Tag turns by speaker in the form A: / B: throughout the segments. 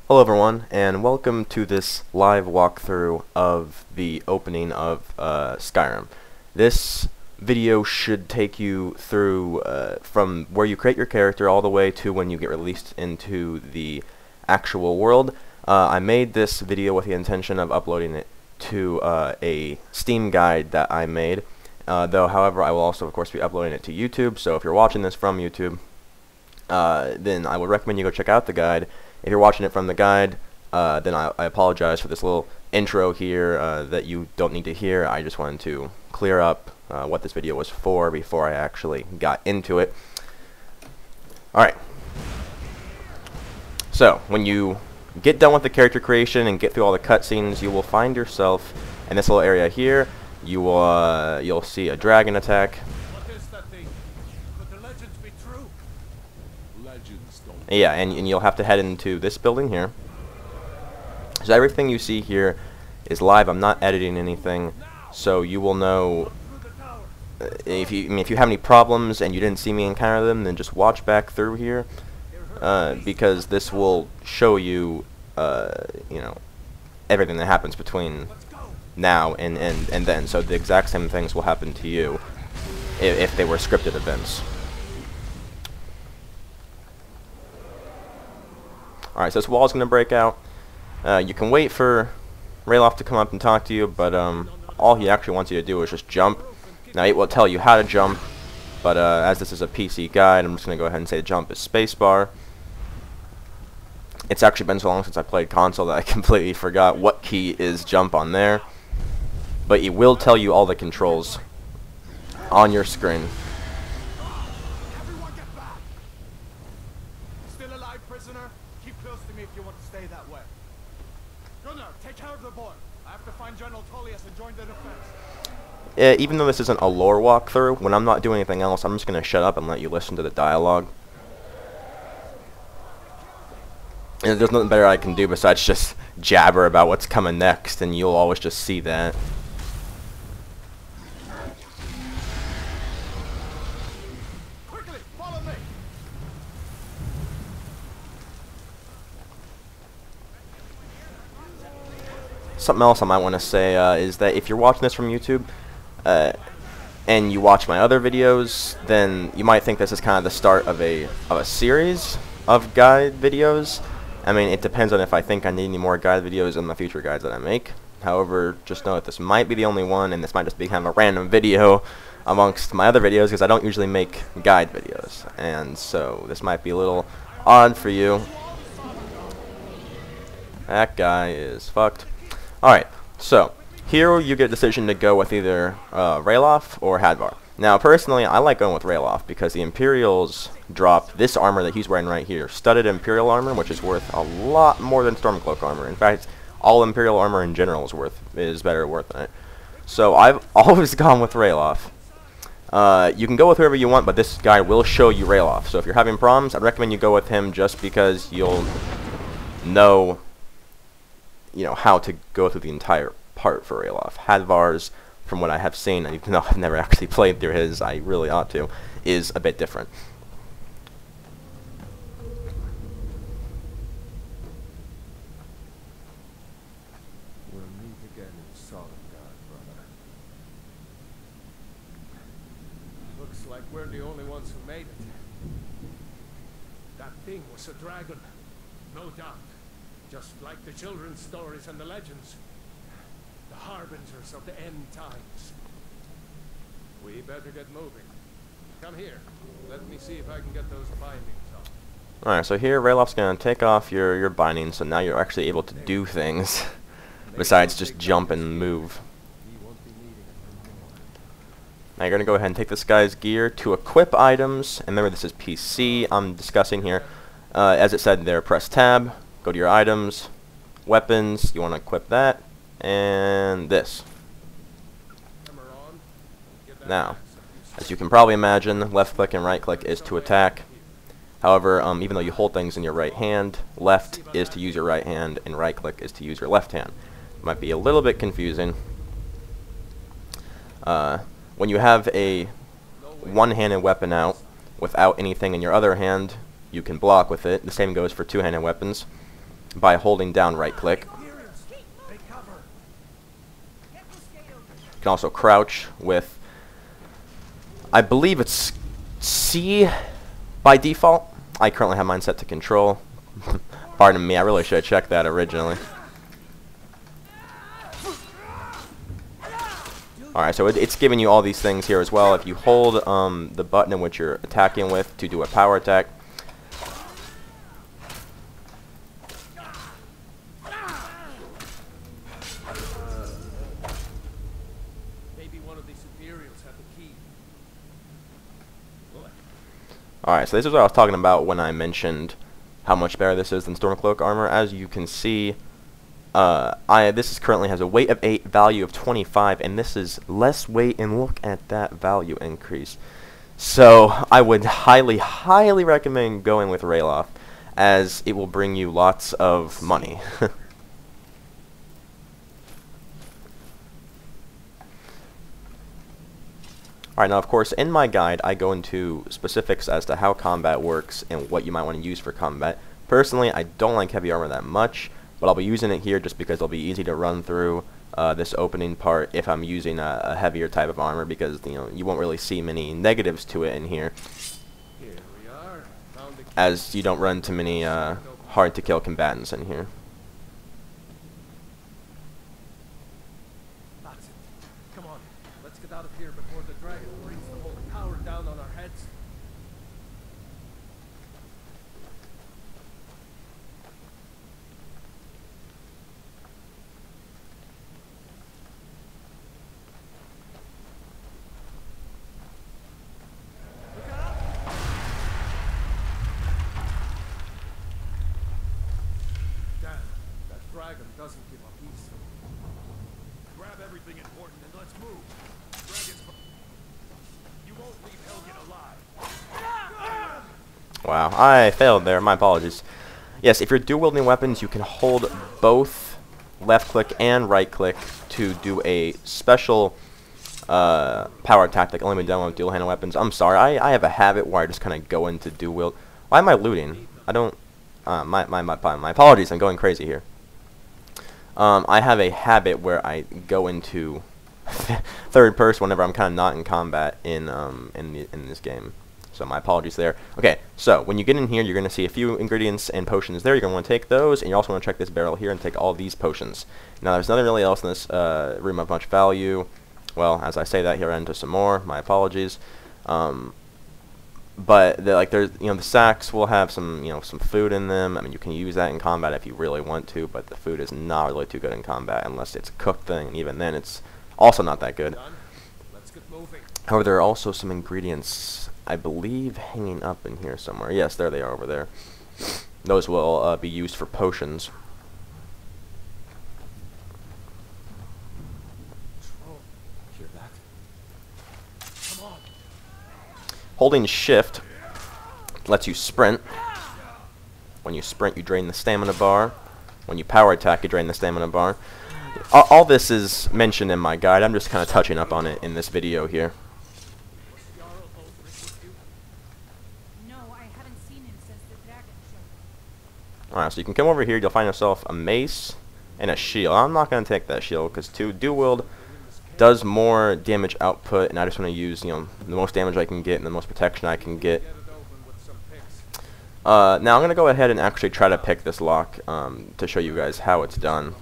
A: Hello everyone, and welcome to this live walkthrough of the opening of Skyrim. This video should take you through from where you create your character all the way to when you get released into the actual world. I made this video with the intention of uploading it to a Steam guide that I made, however I will also of course be uploading it to YouTube, so if you're watching this from YouTube, then I would recommend you go check out the guide. If you're watching it from the guide, then I apologize for this little intro here that you don't need to hear. I just wanted to clear up what this video was for before I actually got into it. Alright. So, when you get done with the character creation and get through all the cutscenes, you will find yourself in this little area here. You'll see a dragon attack.
B: What is that thing? Could the legends be true? Legends don't.
A: Yeah, and you'll have to head into this building here. So everything you see here is live. I'm not editing anything, so you will know if you have any problems and you didn't see me encounter them, then just watch back through here, because this will show you everything that happens between now and then. So the exact same things will happen to you if they were scripted events. Alright, so this wall is going to break out. You can wait for Rayloff to come up and talk to you, but all he actually wants you to do is just jump. Now it will tell you how to jump, but as this is a PC guide, I'm just going to go ahead and say jump is spacebar. It's actually been so long since I played console that I completely forgot what key is jump on there. But it will tell you all the controls on your screen.
B: Everyone get back! Still alive, prisoner? Keep close to me if you want to stay that way. Gunnar, take care of the boy. I have to find General Tullius and join the defense.
A: Even though this isn't a lore walkthrough, when I'm not doing anything else, I'm just going to shut up and let you listen to the dialogue. And there's nothing better I can do besides just jabber about what's coming next, and you'll always just see that.
B: Quickly, follow me!
A: Something else I might want to say is that if you're watching this from YouTube, and you watch my other videos, then you might think this is kind of the start of a series of guide videos. I mean, it depends on if I think I need any more guide videos in the future guides that I make. However, just know that this might be the only one, and this might just be kind of a random video amongst my other videos, because I don't usually make guide videos. And so, this might be a little odd for you. That guy is fucked. Alright, so, here you get a decision to go with either Rayloff or Hadvar. Now, personally, I like going with Rayloff because the Imperials drop this armor that he's wearing right here, studded Imperial armor, which is worth a lot more than Stormcloak armor. In fact, all Imperial armor in general is better worth than it. So I've always gone with Rayloff. You can go with whoever you want, but this guy will show you Rayloff. So if you're having problems, I'd recommend you go with him just because you'll know, how to go through the entire part for Rayloff. Hadvar's, from what I have seen, and even though I've never actually played through his, I really ought to, is a bit different.
B: We'll meet again in Solengard, brother. Looks like we're the only ones who made it. That thing was a dragon, no doubt. Just like the children's stories and the legends. The harbingers of the end times. We better get moving. Come here. Let me see if I can get those bindings off.
A: Alright, so here Rayloff's going to take off your bindings, so now you're actually able to do things besides just jump and move. Now you're going to go ahead and take this guy's gear to equip items, and remember this is PC I'm discussing here. As it said there, press tab, go to your items, weapons, you want to equip that, and this. Now, as you can probably imagine, left click and right click is to attack. However, even though you hold things in your right hand, left is to use your right hand, and right click is to use your left hand. It might be a little bit confusing. When you have a one-handed weapon out without anything in your other hand, you can block with it. The same goes for two-handed weapons. by holding down right click. You can also crouch with, I believe it's C by default. I currently have mine set to control. Pardon me, I really should have checked that originally. Alright, so it's giving you all these things here as well. If you hold the button in which you're attacking with to do a power attack, alright, so this is what I was talking about when I mentioned how much better this is than Stormcloak armor. As you can see, this currently has a weight of 8, value of 25, and this is less weight, and look at that value increase. So I would highly, highly recommend going with Rayloff, as it will bring you lots of money. Alright, now of course in my guide I go into specifics as to how combat works and what you might want to use for combat. Personally, I don't like heavy armor that much, but I'll be using it here just because it'll be easy to run through this opening part if I'm using a heavier type of armor, because you won't really see many negatives to it in here, as you don't run into many hard to kill combatants in here.
B: Out of here before the dragon brings the whole tower down on our heads. Look out! Damn, that dragon doesn't give up easily. Grab everything important and let's move. You won't leave Helgen alive.
A: Wow, I failed there. My apologies. Yes, if you're dual-wielding weapons, you can hold both left click and right click to do a special power tactic only when done with dual-handed weapons. I'm sorry, I have a habit where I just kind of go into dual-wield. Why am I looting? I don't... my apologies, I'm going crazy here. I have a habit where I go into third person whenever I'm kind of not in combat in this game. So my apologies there. Okay, so when you get in here, you're going to see a few ingredients and potions there. You're going to want to take those, and you also want to check this barrel here and take all these potions. Now, there's nothing really else in this room of much value. Well, as I say that here, I into some more. My apologies. But there's the sacks will have some some food in them. I mean, you can use that in combat if you really want to, but the food is not really too good in combat unless it's a cooked thing, and even then, it's also not that good.
B: Let's get moving.
A: However, there are also some ingredients, I believe, hanging up in here somewhere. Yes, there they are over there. Those will be used for potions.
B: Hear that? Come on.
A: Holding shift lets you sprint. When you sprint, you drain the stamina bar. When you power attack, you drain the stamina bar. All this is mentioned in my guide. I'm just kind of touching up on it in this video here.
C: No, I haven't seen him since the dragon show.
A: Alright, so you can come over here. You'll find yourself a mace and a shield. I'm not going to take that shield because dual wield does more damage output, and I just want to use the most damage I can get and the most protection I can get. Now I'm going to go ahead and actually try to pick this lock to show you guys how it's done.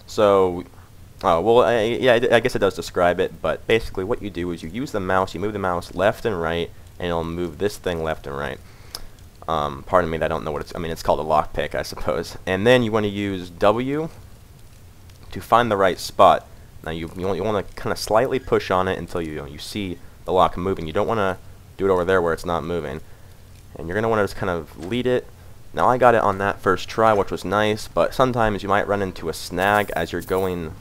A: So, yeah, I guess it does describe it, but basically what you do is you use the mouse, you move the mouse left and right, and it'll move this thing left and right. Pardon me, I don't know what it's, I mean, it's called a lockpick, I suppose. And then you want to use W to find the right spot. Now you want to kind of slightly push on it until you see the lock moving. You don't want to do it over there where it's not moving. And you're going to want to just kind of lead it. Now I got it on that first try, which was nice, but sometimes you might run into a snag as you're going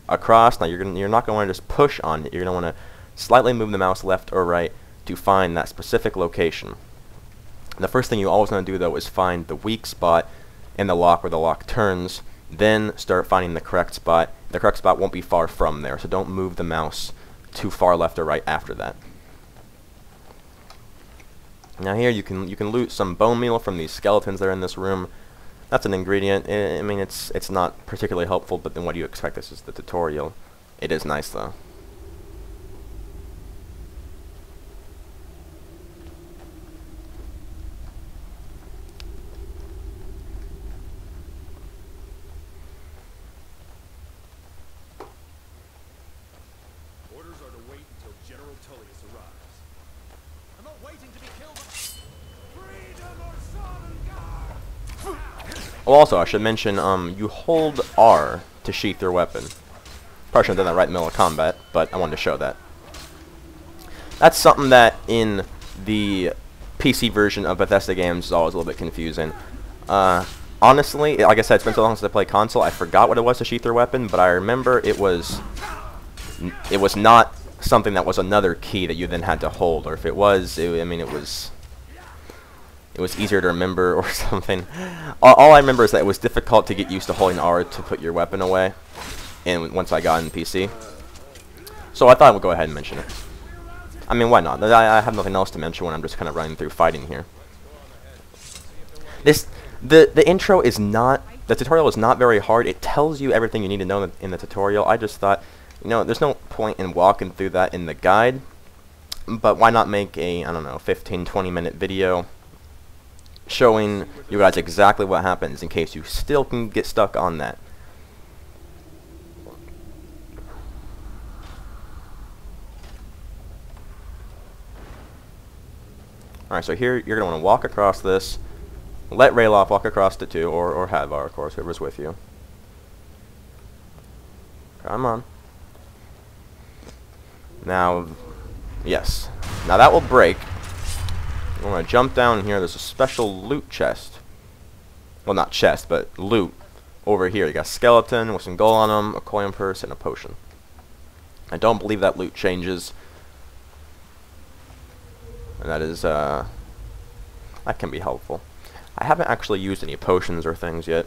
A: across. Now you're not going to want to just push on it. You're going to want to slightly move the mouse left or right to find that specific location. The first thing you always want to do though is find the weak spot in the lock where the lock turns, then start finding the correct spot. The correct spot won't be far from there, so don't move the mouse too far left or right after that. Now here you can loot some bone meal from these skeletons that are in this room. That's an ingredient. I mean, it's not particularly helpful, but then what do you expect? This is the tutorial. It is nice though.
B: Orders are to wait until General Tullius arrives. I'm not waiting to be killed. Freedom or Sonnengar!
A: Oh, also, I should mention, you hold R to sheath your weapon. Probably shouldn't have done that right in the middle of combat, but I wanted to show that. That's something that in the PC version of Bethesda games is always a little bit confusing. Honestly, like I said, it's been so long since I played console, I forgot what it was to sheath your weapon, but I remember it was not something that was another key that you then had to hold, or if it was, I mean, it was easier to remember or something. All I remember is that it was difficult to get used to holding R to put your weapon away, and once I got in PC. So I thought I would go ahead and mention it. I mean, why not? I have nothing else to mention when I'm just kind of running through fighting here. The intro is not, the tutorial is not very hard. It tells you everything you need to know in the tutorial. I just thought, you know, there's no point in walking through that in the guide, but why not make a, I don't know, 15-20 minute video showing you guys exactly what happens in case you still can get stuck on that. Alright, so here you're going to want to walk across this. Let Rayloff walk across it too, or Hadvar, of course, whoever's with you. Come on. Now, yes. Now that will break. I'm going to jump down here. There's a special loot chest. Well, not chest, but loot over here. You got a skeleton with some gold on them, a coin purse, and a potion. I don't believe that loot changes. And that is, that can be helpful. I haven't actually used any potions or things yet.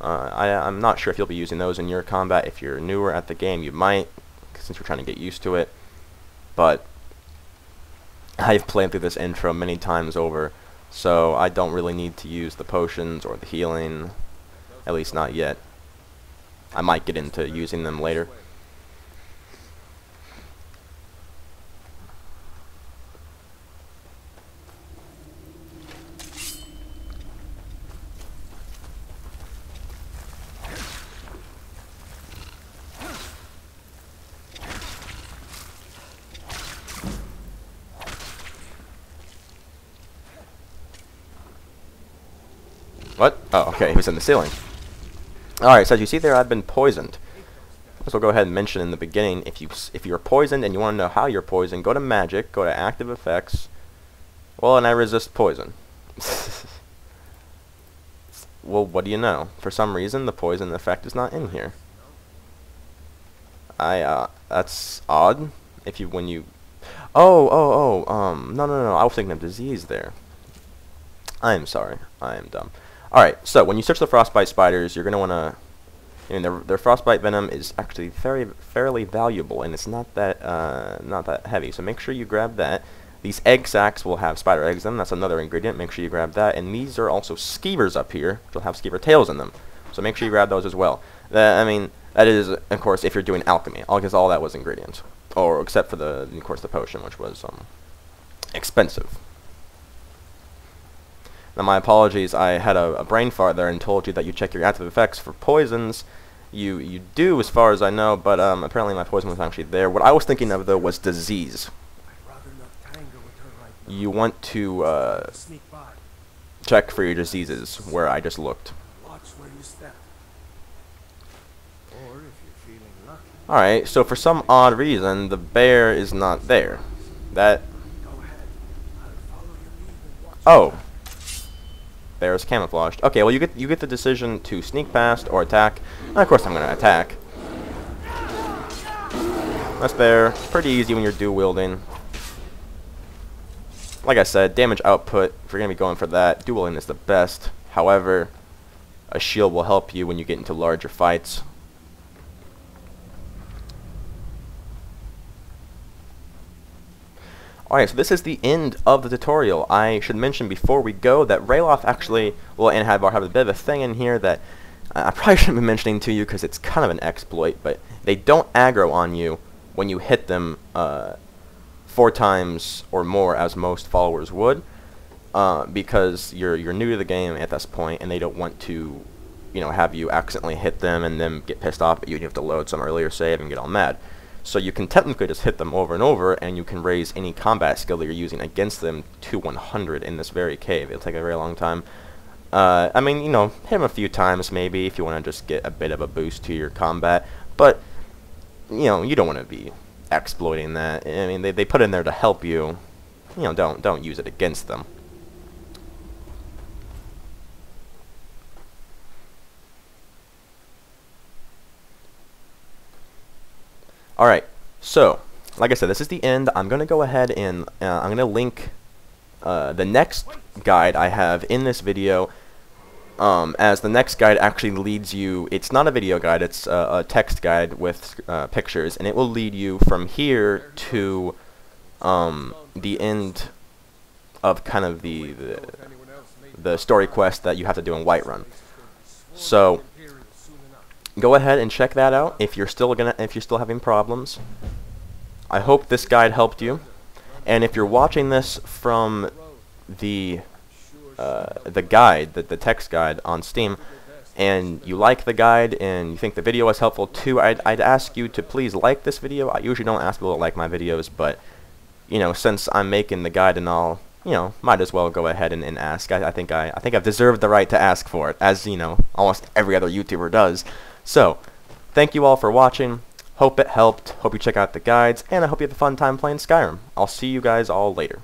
A: I'm not sure if you'll be using those in your combat. If you're newer at the game, you might, since you're trying to get used to it. But I've played through this intro many times over, so I don't really need to use the potions or the healing, at least not yet. I might get into using them later. What? Oh, okay, he was in the ceiling. Alright, so as you see there, I've been poisoned. So we'll go ahead and mention in the beginning, if you're poisoned and you want to know how you're poisoned, go to Magic, go to Active Effects. Well, and I resist poison. Well, what do you know? For some reason, the poison effect is not in here. That's odd. No, I was thinking of disease there. I am sorry. I am dumb. Alright, so when you search the frostbite spiders, you're going to want to... I mean, their frostbite venom is actually fairly valuable, and it's not that heavy, so make sure you grab that. These egg sacs will have spider eggs in them. That's another ingredient. Make sure you grab that. And these are also skeevers up here. They'll have skeever tails in them, so make sure you grab those as well. I mean, that is, of course, if you're doing alchemy. Because all that was ingredients. Or except for, of course, the potion, which was expensive. Now, my apologies, I had a brain fart there and told you that you check your active effects for poisons. You do, as far as I know, but apparently my poison was actually there. What I was thinking of, though, was disease. You want to check for your diseases, where I just looked. Alright, so for some odd reason, the bear is not there. Oh. Bear is camouflaged. Okay, well you get the decision to sneak past or attack. And of course I'm going to attack. That's bear. Pretty easy when you're dual wielding. Like I said, damage output, if you're going to be going for that, dual wielding is the best. However, a shield will help you when you get into larger fights. Alright, so this is the end of the tutorial. I should mention before we go that Rayloff actually, well, and have a bit of a thing in here that I probably shouldn't be mentioning to you because it's kind of an exploit, but they don't aggro on you when you hit them 4 times or more, as most followers would, because you're new to the game at this point, and they don't want to, you know, have you accidentally hit them and then get pissed off at you and you have to load some earlier save and get all mad. So you can technically just hit them over and over, and you can raise any combat skill that you're using against them to 100 in this very cave. It'll take a very long time. I mean, you know, hit them a few times maybe if you want to just get a bit of a boost to your combat, but, you know, you don't want to be exploiting that. I mean, they put it in there to help you. You know, don't use it against them. Alright, so, like I said, this is the end. I'm going to go ahead and I'm going to link the next guide I have in this video, as the next guide actually leads you. It's not a video guide, it's a text guide with pictures, and it will lead you from here to the end of kind of the story quest that you have to do in Whiterun. So go ahead and check that out if you're still having problems. I hope this guide helped you, and if you're watching this from the guide, the text guide on Steam, and you like the guide and you think the video was helpful too, I'd ask you to please like this video. I usually don't ask people to like my videos, but you know, since I'm making the guide and all, you know, might as well go ahead and ask. I think I've deserved the right to ask for it, as you know, almost every other YouTuber does. So, thank you all for watching. Hope it helped. Hope you check out the guides, and I hope you have a fun time playing Skyrim. I'll see you guys all later.